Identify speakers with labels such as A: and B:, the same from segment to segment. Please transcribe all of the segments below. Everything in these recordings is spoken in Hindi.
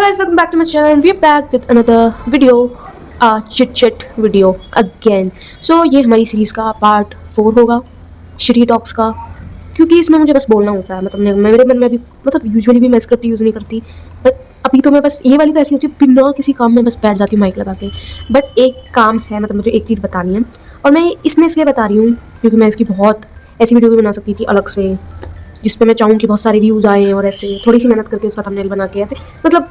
A: guys, welcome back to my channel and we're back with another video, chit chat video again. So ये हमारी सीरीज का पार्ट 4 होगा शिटी टॉक्स का, क्योंकि इसमें मुझे बस बोलना होता है। मतलब मेरे मन में भी यूजुअली भी मैं स्क्रिप्ट यूज़ नहीं करती, बट अभी तो मैं बस ये वाली तो ऐसी होती है बिना किसी काम में बस बैठ जाती हूँ माइक लगा के। बट एक काम है, मतलब मुझे एक चीज़ बतानी है और मैं इसमें इसलिए बता रही हूँ क्योंकि मैं इसकी बहुत ऐसी वीडियो भी बना सकती थी अलग से, जिस पे मैं चाहूँ कि बहुत सारे व्यूज़ आए और ऐसे थोड़ी सी मेहनत करके उसका थंबनेल बना के ऐसे मतलब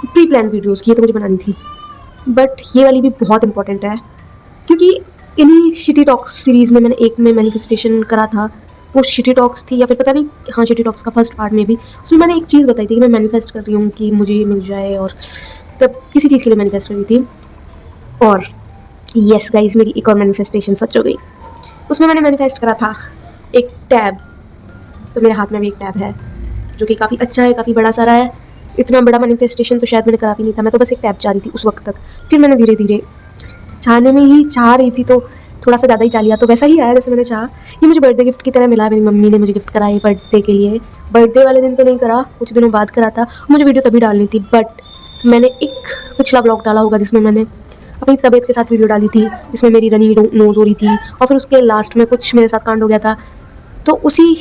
A: प्री प्लान वीडियोज़ की तो मुझे बनानी थी। बट ये वाली भी बहुत इंपॉर्टेंट है क्योंकि इन्हीं शिटी टॉक्स सीरीज़ में मैंने एक में मैनिफेस्टेशन करा था। वो शिटी टॉक्स थी या फिर पता नहीं, हाँ शिटी टॉक्स का फर्स्ट पार्ट में भी उसमें मैंने एक चीज़ बताई थी कि मैं मैनिफेस्ट कर रही हूँ कि मुझे ये मिल जाए, और तब किसी चीज़ के लिए मैनिफेस्ट कर रही थी। और यस गाइज, मेरी एक और मैनिफेस्टेशन सच हो गई। उसमें मैंने मैनिफेस्ट करा था एक टैब। तो मेरे हाथ में भी एक टैब है जो कि काफ़ी अच्छा है, काफ़ी बड़ा सारा है। इतना बड़ा मैनिफेस्टेशन तो शायद मैंने करा भी नहीं था। मैं तो बस एक टैब चाह रही थी उस वक्त तक। फिर मैंने धीरे धीरे चाहने में ही चाह रही थी तो थोड़ा सा ज़्यादा ही चाह लिया, तो वैसा ही आया जैसे मैंने चाहा। ये मुझे बर्थडे गिफ्ट की तरह मिला। मेरी मम्मी ने मुझे गिफ्ट करा है बर्थडे के लिए। बर्थडे वाले दिन तो नहीं करा, कुछ दिनों बाद करा था। मुझे वीडियो तभी डालनी थी, बट मैंने एक पिछला ब्लॉग डाला होगा जिसमें मैंने अपनी तबीयत के साथ वीडियो डाली थी, जिसमें मेरी रनी नोज़ हो रही थी और फिर उसके लास्ट में कुछ मेरे साथ कांड हो गया था। तो उसी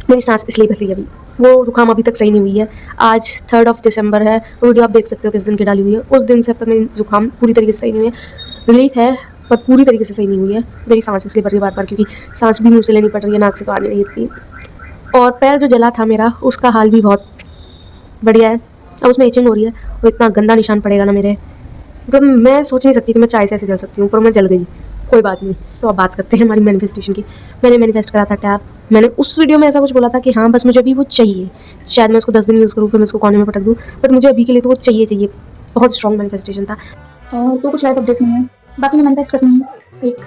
A: मेरी सांस इसलिए भर रही है अभी। वो जुकाम अभी तक सही नहीं हुई है। आज 3 दिसंबर है, वो वीडियो आप देख सकते हो किस दिन की डाली हुई है। उस दिन से अब तक मेरी जुकाम पूरी तरीके से सही नहीं हुई है। रिलीफ है पर पूरी तरीके से सही नहीं हुई है। मेरी सांस इसलिए भर रही है बार बार, क्योंकि सांस भी मुँह से लेनी पड़ रही है, नाक से बाहर नहीं रही इतनी। और पैर जो जला था मेरा, उसका हाल भी बहुत बढ़िया है। अब उसमें इचिंग हो रही है। वो इतना गंदा निशान पड़ेगा ना मेरे, मतलब मैं सोच नहीं सकती कि मैं चाय से ऐसे जल सकती हूँ, पर मैं जल गई। कोई बात नहीं। तो अब बात करते हैं हमारी मैनिफेस्टेशन की। मैंने मैनिफेस्ट करा था टैब। मैंने उस वीडियो में ऐसा कुछ बोला था कि हाँ बस मुझे अभी वो चाहिए। शायद मैं उसको 10 दिन यूज़ करूँ, फिर मैं उसको कोने में पटक दूँ, बट मुझे अभी के लिए तो वो चाहिए। बहुत स्ट्रॉन्ग मैनिफेस्टेशन था।
B: तो कुछ लाइफ अपडेट नहीं है। बाकी मैं मैनिफेस्ट करती हूँ एक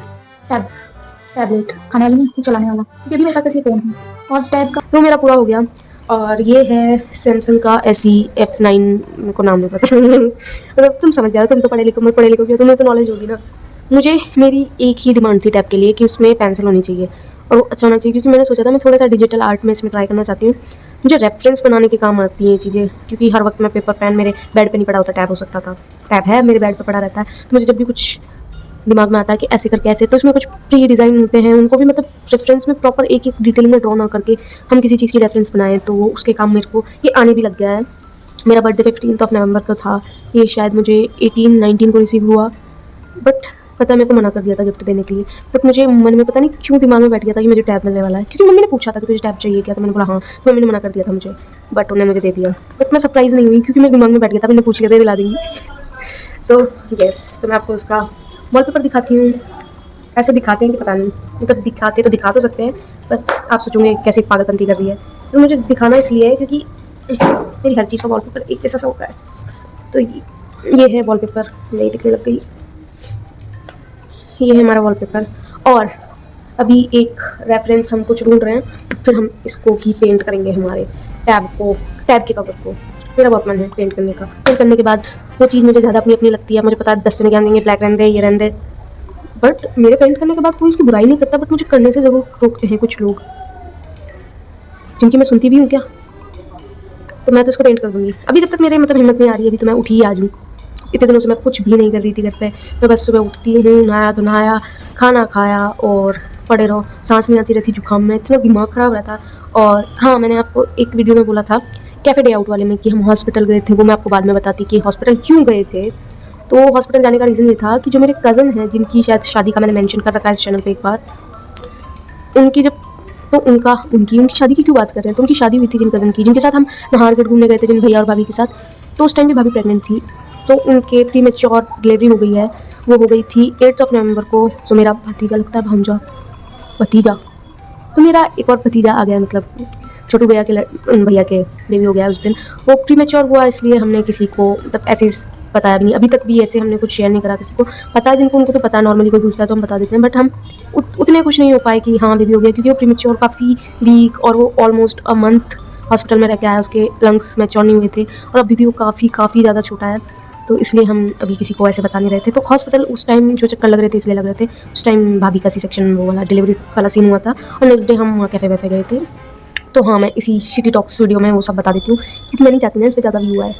B: टैबलेट खाने वाली नहीं, चलाने वाला, क्योंकि अभी मेरे पास ऐसे फ़ोन है और टैब का
A: तो मेरा पूरा हो गया। और ये है सैमसंग का SE F9, मेरे को नाम नहीं पता मतलब तुम समझ जाओ, तुम तो पढ़े लिखो, मैं पढ़े लिखो, तुम्हें तो नॉलेज होगी ना। मुझे मेरी एक ही डिमांड थी टैब के लिए कि उसमें पेंसिल होनी चाहिए और वो अच्छा होना चाहिए, क्योंकि मैंने सोचा था मैं थोड़ा सा डिजिटल आर्ट में इसमें ट्राई करना चाहती हूँ। मुझे रेफरेंस बनाने के काम आती हैं चीज़ें, क्योंकि हर वक्त मैं पेपर पेन मेरे बेड पे नहीं पड़ा होता। टैब हो सकता था, टैब है मेरे बेड पे पड़ा रहता है, तो मुझे जब भी कुछ दिमाग में आता है कि ऐसे करके ऐसे, तो उसमें कुछ प्री डिज़ाइन होते हैं, उनको भी मतलब रेफरेंस में प्रॉपर एक एक डिटेल में ड्रॉ ना करके हम किसी चीज़ की रेफरेंस बनाएं, तो वो उसके काम मेरे को ये आने भी लग गया है। मेरा बर्थडे 15 नवंबर का था। ये शायद मुझे 18-19 को रिसीव हुआ, बट पता मेरे को मना कर दिया था गिफ्ट देने के लिए। बट मुझे मन में पता नहीं क्यों दिमाग में बैठ गया था कि मुझे टैब मिलने वाला है, क्योंकि मम्मी ने पूछा था कि तुझे टैब चाहिए क्या, तो मैंने बोला हाँ। तो मम्मी ने मना कर दिया था मुझे, बट उन्हें मुझे दे दिया। बट मैं सरप्राइज़ नहीं हुई क्योंकि मेरे दिमाग में बैठ गया था, मैंने पूछ लिया था दिला देंगी। सो यस, तो मैं आपको उसका वॉलपेपर दिखाती हूँ। ऐसे दिखाते हैं कि पता नहीं, मतलब दिखाते तो दिखा तो सकते हैं, पर आप सोचोगे कैसे पागलपंती कर रही है। तो मुझे दिखाना इसलिए है क्योंकि मेरी हर चीज़ का वॉलपेपर एक जैसा सा होता है। तो ये है वॉलपेपर, नहीं दिखने लग गई। ये है हमारा वॉलपेपर। और अभी एक रेफरेंस हम कुछ ढूंढ रहे हैं, फिर हम इसको भी पेंट करेंगे हमारे टैब को, टैब के कवर को। मेरा बहुत मन है पेंट करने का। पेंट करने के बाद वो चीज़ मुझे ज़्यादा अपनी लगती है। मुझे पता है 10 जने ज्ञान देंगे, ब्लैक रहने दे, ये रहने दे, बट मेरे पेंट करने के बाद कोई उसकी बुराई नहीं करता, बट मुझे करने से ज़रूर रोकते हैं कुछ लोग, जिनकी मैं सुनती भी हूँ क्या। तो मैं तो उसको पेंट कर दूँगी। अभी जब तक मेरे मतलब हिम्मत नहीं आ रही, अभी तो मैं उठी ही आ जाऊँ। इतने दिनों से मैं कुछ भी नहीं कर रही थी घर पे। मैं बस सुबह उठती हूँ, नहाया तो नहाया, खाना खाया और पड़े रहो। सांस नहीं आती रहती जुकाम में, इतना दिमाग ख़राब रहता। और हाँ, मैंने आपको एक वीडियो में बोला था कैफ़े डे आउट वाले में कि हम हॉस्पिटल गए थे। वो मैं आपको बाद में बताती कि हॉस्पिटल क्यों गए थे। तो हॉस्पिटल जाने का रीज़न ये था कि जो मेरे कज़न हैं, जिनकी शायद शादी का मैंने मेंशन कर रखा है इस चैनल पे एक बार, उनकी जब तो उनकी शादी की क्यों बात कर रहे हैं, तो उनकी शादी हुई थी जिन कज़न की, जिनके साथ हम नाहरगढ़ घूमने गए थे, जिन भैया और भाभी के साथ। तो उस टाइम भी भाभी प्रेग्नेंट थी, तो उनके प्रीमेच्योर डिलीवरी हो गई है। वो हो गई थी 8 नवंबर को। जो मेरा भतीजा लगता है, भांजा, भतीजा, तो मेरा एक और भतीजा आ गया, मतलब छोटू भैया के बेबी हो गया उस दिन। वो प्रीमेच्योर हुआ, इसलिए हमने किसी को मतलब ऐसे बताया भी नहीं। अभी तक भी ऐसे हमने कुछ शेयर नहीं करा किसी को। पता है जिनको, उनको तो पता है, नॉर्मली कोई पूछता है तो हम बता देते हैं, बट हम उतने कुछ नहीं हो पाए कि हाँ बेबी हो गया, क्योंकि वो प्रीमेच्योर काफ़ी वीक, और वो ऑलमोस्ट अ मंथ हॉस्पिटल में रह के आया। उसके लंग्स मैच्योर नहीं हुए थे और अभी भी वो काफ़ी ज़्यादा छोटा है, तो इसलिए हम अभी किसी को ऐसे बता नहीं रहे थे। तो हॉस्पिटल उस टाइम जो चक्कर लग रहे थे इसलिए लग रहे थे। उस टाइम भाभी का C-सेक्शन वो वाला डिलीवरी वाला सीन हुआ था, और नेक्स्ट डे हम वहाँ कैफ़े वैफे गए थे। तो हाँ, मैं इसी शिटी टॉक्स वीडियो में वो सब बता देती हूँ, क्योंकि मैं नहीं चाहती ना इस पर ज़्यादा व्यू आए।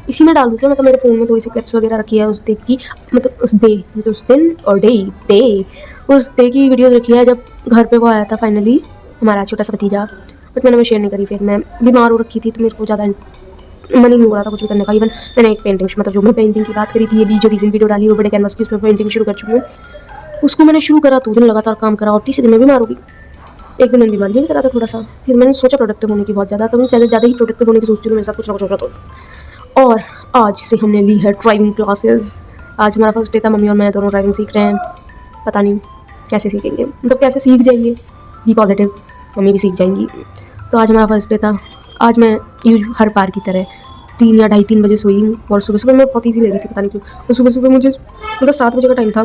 A: इसी में डाल दूँ क्या? मतलब मेरे फ़ोन में थोड़ी सी क्लिप्स वगैरह रखी है उस डे की, मतलब उस दिन और उस डे की वीडियो रखी है जब घर पे वो आया था फाइनली, हमारा छोटा सा भतीजा। बट मैंने वो शेयर नहीं करी, फिर मैं बीमार हो रखी थी तो मेरे को ज़्यादा मन ही नहीं हो रहा था कुछ भी करने का। इवन मैंने एक पेंटिंग, मतलब जो मैं पेंटिंग की बात करी थी, अभी जो रीसेंट वीडियो डाली वो बड़े कैनवास की, उसमें पेंटिंग शुरू कर चुकी हूँ। उसको मैंने शुरू करा 2 दिन लगातार काम करा और तीसरे दिन मैं बीमार हो गई। एक दिन मैंने बीमारी में भी करा था थोड़ा सा, फिर मैंने सोचा प्रोडक्टिव होने की बहुत ज़्यादा, तो मैं ज़्यादा ही प्रोडक्टिव होने की सोचती हूँ, मेरे साथ कुछ ना कुछ होता तो। और आज से हमने ली है ड्राइविंग क्लासेस। आज हमारा फर्स्ट डे था, मम्मी और मैं दोनों ड्राइविंग सीख रहे हैं। पता नहीं कैसे सीखेंगे, मतलब कैसे सीख जाएंगे, बी पॉजिटिव, मम्मी भी सीख जाएंगी। तो आज हमारा फर्स्ट डे था। आज मैं हर बार की तरह 3 या ढाई 3 बजे सोई हूँ और सुबह मैं बहुत ईजी ले रही थी, पता नहीं क्यों। और सुबह मुझे मतलब 7 बजे का टाइम था,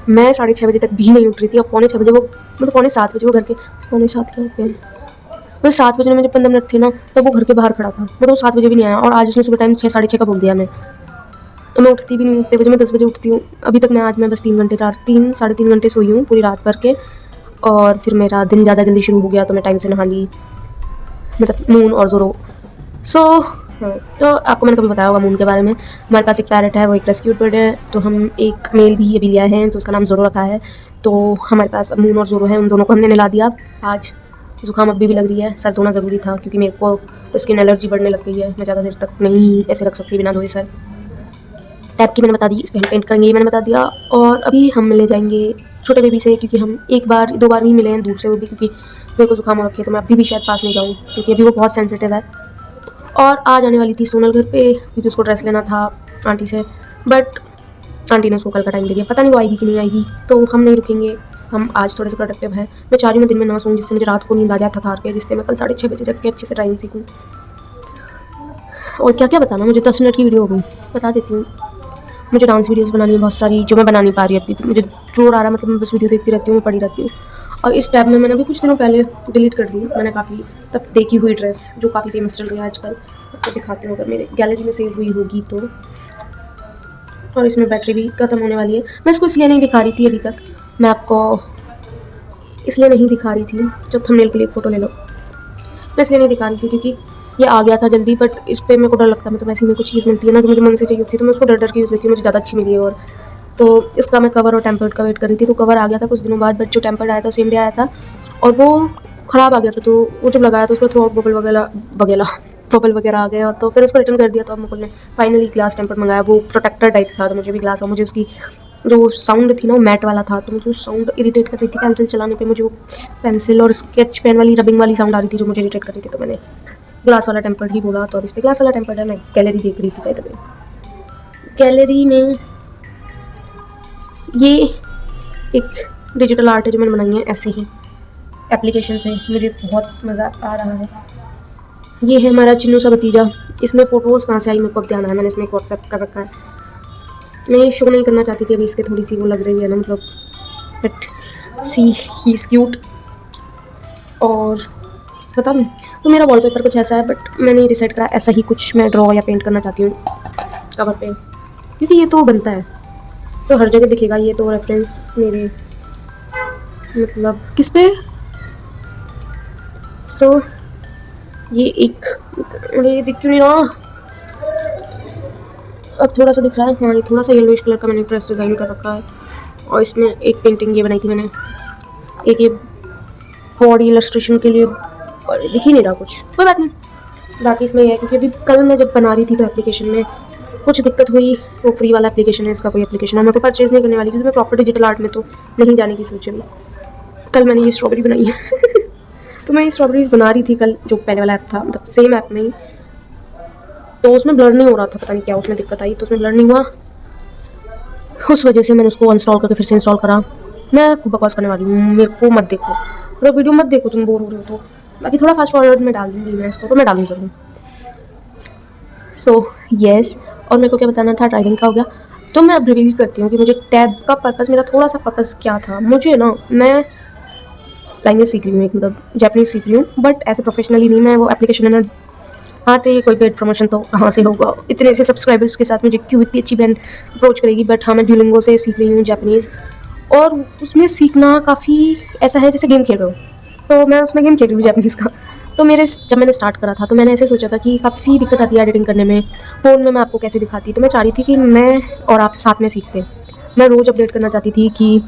A: मैं 6:30 बजे तक भी नहीं उठ रही थी। और पौने 6 बजे वो, मतलब पौने 7 बजे वो घर के, पौने 7 क्या होते हैं, मतलब 7 बजे में जब 15 मिनट थे ना, तब वो घर के बाहर खड़ा था, मतलब वो 7 बजे भी नहीं आया। और आज उसने सुबह टाइम 6 साढ़े 6 का बोल दिया। तो मैं उठती भी नहीं, उठते बजे मैं 10 बजे उठती हूँ। अभी तक मैं बस 3 साढ़े 3 घंटे सोई हूँ पूरी रात भर के। और फिर मेरा दिन ज़्यादा जल्दी शुरू हो गया, तो मैं टाइम से नहा ली, मतलब मून और ज़ोरो। तो आपको मैंने कभी बताया होगा मून के बारे में। हमारे पास एक पैरट है, वो एक रेस्क्यूड बर्ड है, तो हम एक मेल भी अभी लिया है, तो उसका नाम ज़ोरो रखा है। तो हमारे पास अब मून और ज़ोरो है, उन दोनों को हमने नहला दिया। आज ज़ुकाम अभी भी लग रही है, सर धोना ज़रूरी था क्योंकि मेरे को स्किन एलर्जी बढ़ने लग गई है। मैं ज़्यादा देर तक नहीं ऐसे रख सकती बिना धोए सर। टैप की मैंने बता दी, इस पर हम पेंट करेंगे, ये मैंने बता दिया। और अभी हम मिले जाएंगे छोटे बेबी से, क्योंकि हम 2 बार ही मिले हैं दूर से, वो भी क्योंकि मेरे को जुकाम हो रखी है, तो मैं अभी भी शायद पास नहीं जाऊँ क्योंकि अभी वो बहुत सेंसिटिव है। और आ जाने वाली थी सोनल घर पे, क्योंकि उसको ड्रेस लेना था आंटी से, बट आंटी ने उसको कल का टाइम दे दिया, पता नहीं वो आएगी कि नहीं आएगी। तो हम नहीं रुकेंगे, हम आज थोड़े से प्रोडक्टिव हैं। मैं चाह रही हूँ मैं दिन में ना सोऊं, जिससे मुझे रात को नींद आ जाए थक हार के, जिससे मैं कल 6:30 बजे जग के अच्छे से ड्राइविंग सीखूँ। और क्या क्या बताना, मुझे 10 मिनट की वीडियो हो गई, बता देती हूँ। मुझे डांस वीडियोस बनानी है बहुत सारी, जो मैं बना नहीं पा रही अभी। मुझे जोर आ रहा है, मतलब मैं बस वीडियो देखती रहती हूँ, मैं पड़ी रहती हूँ। और इस टैब में मैंने अभी कुछ दिनों पहले डिलीट कर दी, मैंने काफ़ी तब देखी हुई ड्रेस जो काफ़ी फेमस चल रही है आजकल, आपको दिखाती हूँ अगर मेरे गैलरी में सेव हुई होगी तो। और इसमें बैटरी भी ख़त्म होने वाली है। मैं इसको इसलिए नहीं दिखा रही थी अभी तक, मैं आपको इसलिए नहीं दिखा रही थी, जब थंबनेल के लिए एक फ़ोटो ले लो, मैं इसलिए नहीं दिखा रही थी क्योंकि ये आ गया था जल्दी, बट इस पर मेरे को डर लगता है। मतलब ऐसी मेरे को चीज़ मिलती है ना जो मुझे मन से चाहिए होती है, तो मैं उसको डर डर के यूज़ करती हूँ, मुझे ज़्यादा अच्छी मिली है। और तो इसका मैं कवर और टेम्पर्ड का वेट कर रही थी, तो कवर आ गया था कुछ दिनों बाद, बट जो टेम्पर्ड आया था सेम डे आया था और वो ख़राब आ गया था। तो वो जब लगाया तो उसमें थ्रू आउट बबल वगैरह आ गया, तो फिर उसको रिटर्न कर दिया। तो अब मुकुल ने फाइनली ग्लास टेम्पर्ड मंगाया, वो प्रोटेक्टर टाइप था, तो मुझे भी ग्लास, और मुझे उसकी जो साउंड थी ना वो मैट वाला था, तो मुझे वो साउंड इरिटेट कर रही थी पेंसिल चलाने पे। मुझे वो पेंसिल और स्केच पेन वाली रबिंग वाली साउंड आ रही थी जो मुझे इरिटेट कर रही थी, तो मैंने ग्लास वाला टेम्पर्ड ही बोला। तो इस पर ग्लास वाला टेम्पर्ड है। मैं गैलरी देख रही थी, कहते गैलरी में ये एक डिजिटल आर्ट है जो मैंने बनाई है ऐसे ही एप्लीकेशन से, मुझे बहुत मज़ा आ रहा है। ये है हमारा चिन्नू सा भतीजा। इसमें फ़ोटोज़ कहाँ से आई मेरे को अब ध्यान आया, मैंने इसमें एक व्हाट्सएप कर रखा है। मैं ये शो नहीं करना चाहती थी, अभी इसके थोड़ी सी वो लग रही है ना, मतलब बट सी ही इज़ क्यूट। और बता दूँ तो मेरा वॉलपेपर कुछ ऐसा है, बट मैंने डिसाइड करा ऐसा ही कुछ मैं ड्रॉ या पेंट करना चाहती हूँ कवर पे, क्योंकि ये तो बनता है तो हर जगह दिखेगा। ये तो रेफरेंस मेरे मतलब किस पे, सो ये एक, अरे दिख क्यों नहीं रहा, अब थोड़ा सा दिख रहा है। हाँ, ये थोड़ा सा येलोइश कलर का मैंने ड्रेस डिज़ाइन कर रखा है। और इसमें एक पेंटिंग ये बनाई थी मैंने, एक ये बॉडी इलस्ट्रेशन के लिए, और दिख ही नहीं रहा कुछ, कोई बात नहीं। बाकी इसमें यह है क्योंकि अभी कल मैं जब बना रही थी तो एप्लीकेशन में कुछ दिक्कत हुई। वो फ्री वाला एप्लीकेशन है, इसका कोई एप्लीकेशन है, मैं को परचेज़ नहीं करने वाली क्योंकि मैं प्रॉपर डिजिटल आर्ट में तो नहीं जाने की सोच रही। कल मैंने ये स्ट्रॉबेरी बनाई है तो मैं ये स्ट्रॉबेरीज बना रही थी कल, जो पहले वाला ऐप था, मतलब सेम ऐप में ही, तो उसमें ब्लर नहीं हो रहा था, पता नहीं क्या उसमें दिक्कत आई, तो उसमें ब्लर नहीं हुआ। उस वजह से मैंने उसको अनइंस्टॉल करके फिर से इंस्टॉल करा। मैं खूब बकवास करने वाली हूँ, मेरे को मत देखो, मतलब वीडियो मत देखो, तुम बोर हो रहे हो तो। बाकी थोड़ा फास्ट फॉरवर्ड में डाल दूँगी मैं इसको, तो मैं डालूँ ज़रूर। सो येस, और मेरे को क्या बताना था, ड्राइविंग का हो गया। तो मैं अब रिवील करती हूँ कि मुझे टैब का पर्पस, मेरा थोड़ा सा पर्पस क्या था। मुझे ना, मैं लैंग्वेज सीख रही हूँ, एक मतलब जापानीज़ सीख रही हूँ, बट ऐसे प्रोफेशनली नहीं। मैं वो एप्लीकेशन है ना, आते ही कोई पेड प्रमोशन तो कहाँ से होगा, इतने से सब्सक्राइबर्स के साथ मुझे क्यों इतनी अच्छी ब्रांड अप्रोच करेगी। बट हाँ, मैं ड्यूलिंगो से सीख रही हूँ जापानीज़, और उसमें सीखना काफ़ी ऐसा है जैसे गेम खेल रहे हो, तो मैं उसमें गेम खेल रही हूँ जापानीज़ का। तो जब मैंने स्टार्ट करा था तो मैंने ऐसे सोचा था कि काफ़ी दिक्कत आती है एडिटिंग करने में, फ़ोन में मैं आपको कैसे दिखाती। तो मैं चाह रही थी कि मैं और आप साथ में सीखते। मैं रोज़ अपडेट करना चाहती थी कि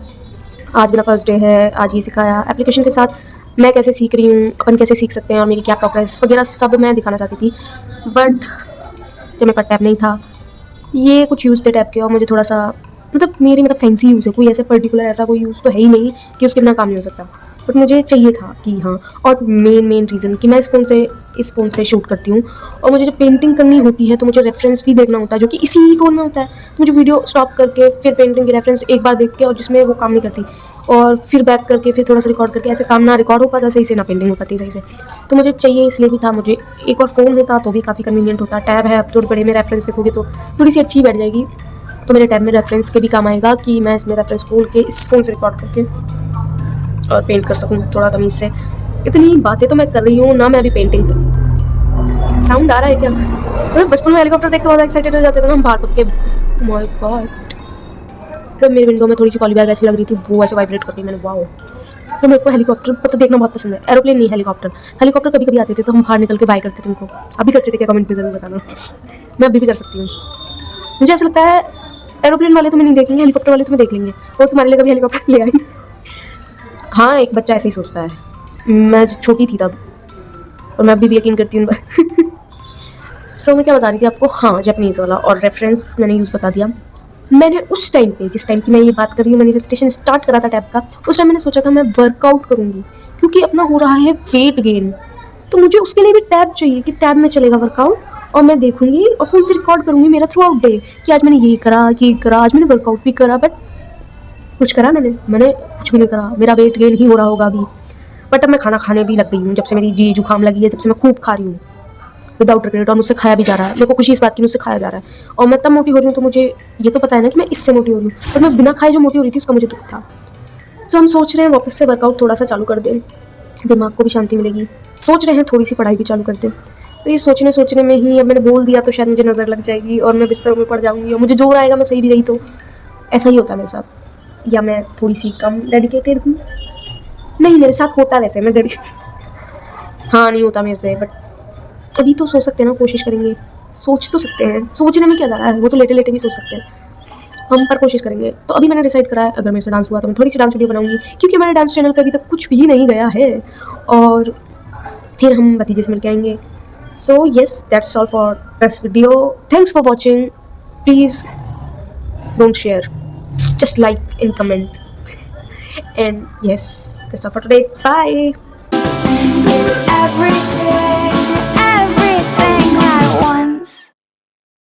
A: आज मेरा फर्स्ट डे है, आज ये सिखाया। एप्लीकेशन के साथ मैं कैसे सीख रही हूँ, अपन कैसे सीख सकते हैं और मेरी क्या प्रोग्रेस वगैरह सब मैं दिखाना चाहती थी। बट जब मेरे पास टैब नहीं था, ये कुछ यूज़ थे टैब के, और मुझे थोड़ा सा मतलब फैंसी यूज़ है, कोई ऐसे पर्टिकुलर ऐसा कोई यूज़ तो है ही नहीं कि उसके बिना काम नहीं हो सकता। बट मुझे चाहिए था कि हाँ, और मेन रीज़न कि मैं इस फ़ोन से शूट करती हूँ, और मुझे जब पेंटिंग करनी होती है तो मुझे रेफरेंस भी देखना होता है जो कि इसी फ़ोन में होता है। तो मुझे वीडियो स्टॉप करके फिर पेंटिंग की रेफरेंस एक बार देख के, और जिसमें वो काम नहीं करती, और फिर बैक करके फिर थोड़ा सा रिकॉर्ड करके, ऐसे काम ना रिकॉर्ड हो पाता सही से, ना पेंटिंग हो पाती सही से। तो मुझे चाहिए इसलिए भी था। मुझे एक और फ़ोन होता तो भी काफ़ी कन्वीनियंट होता। टैब है, अब थोड़े बड़े में रेफरेंस देखोगे तो थोड़ी सी अच्छी बैठ जाएगी। तो मेरे टैब में रेफरेंस के भी काम आएगा कि मैं इसमें रेफरेंस खोल के इस फ़ोन से रिकॉर्ड करके और पेंट कर सकूँ थोड़ा तमीज़ से। इतनी बातें तो मैं कर रही हूँ ना, मैं अभी पेंटिंग साउंड आ रहा है क्या? मतलब बचपन में हेलीकॉप्टर देख के बहुत एक्साइटेड हो जाते थे ना हम बाहर पक के। माय गॉड, तो मेरी विंडो में थोड़ी सी पॉली बैग ऐसी लग रही थी, वो ऐसे वाइब्रेट कर रही। मैंने वाओ। तो मेरे को हेलीकॉप्टर पता देखना बहुत पसंद है। एरोप्लेन नहीं, हेलीकॉप्टर। हेलीकॉप्टर कभी कभी आते थे तो हम बाहर निकल के बाय करते थे उनको। अभी करते थे क्या, कमेंट में ज़रूर बताना। मैं अभी भी कर सकती हूँ। मुझे ऐसा लगता है एरोप्लेन वाले तुम्हें नहीं देखेंगे, हेलीकॉप्टर वाले तुम्हें देख लेंगे, और तुम्हारे लिए कभी हेलीकॉप्टर ले आएंगे। हाँ, एक बच्चा ऐसे ही सोचता है। मैं छोटी थी तब, और मैं अभी भी यकीन करती हूँ। सो मैं क्या बता रही थी आपको, हाँ, जापानीज़ वाला और रेफरेंस मैंने यूज़ बता दिया। मैंने उस टाइम पे, जिस टाइम की मैं ये बात कर रही हूँ, मैनिफेस्टेशन स्टार्ट करा था टैब का, उस टाइम मैंने सोचा था मैं वर्कआउट करूँगी, क्योंकि अपना हो रहा है वेट गेन। तो मुझे उसके लिए भी टैब चाहिए कि टैब में चलेगा वर्कआउट, और मैं देखूंगी और फ़ोन से रिकॉर्ड करूँगी मेरा थ्रू आउट डे कि आज मैंने ये करा, आज मैंने वर्कआउट भी करा। बट कुछ करा मैंने कुछ भी नहीं करा। मेरा वेट गेन ही हो रहा होगा अभी। बट अब मैं खाना खाने भी लग गई हूँ, जब से मेरी जी जुकाम लगी है, जब से मैं खूब खा रही हूँ विदाउट रिग्रेट, और मुझसे खाया भी जा रहा है। मेरे को खुशी इस बात की, मुझसे खाया जा रहा है, और मैं तब मोटी हो रही हूँ। तो मुझे ये तो पता है ना कि मैं इससे मोटी हो रही हूँ, पर मैं बिना खाए जो मोटी हो रही थी उसका मुझे दुख था। तो हम सोच रहे हैं वापस से वर्कआउट थोड़ा सा चालू कर दें, दिमाग को भी शांति मिलेगी। सोच रहे हैं थोड़ी सी पढ़ाई भी चालू कर दें। तो ये सोचने में ही अब मैंने बोल दिया तो शायद मुझे नज़र लग जाएगी और मैं बिस्तरों में पड़ जाऊँगी, और मुझे जोर आएगा मैं सही भी गई तो। ऐसा ही होता है मेरे साथ, या मैं थोड़ी सी कम डेडिकेटेड हूँ। नहीं, मेरे साथ होता वैसे, मैं हाँ, नहीं होता मेरे से। बट अभी तो सोच सकते हैं ना, कोशिश करेंगे, सोच तो सकते हैं। सोचने में क्या जा रहा है, वो तो लेटे लेटे भी सोच सकते हैं हम, पर कोशिश करेंगे। तो अभी मैंने डिसाइड करा है, अगर मेरे से डांस हुआ तो मैं थोड़ी सी डांस वीडियो बनाऊंगी, क्योंकि हमारे डांस चैनल पे अभी तक कुछ भी नहीं गया है, और फिर हम भतीजे से मिल के आएंगे। So yes, that's all for this video. Thanks for watching. Please don't share, just like and comment. And yes, that's all for today. Bye.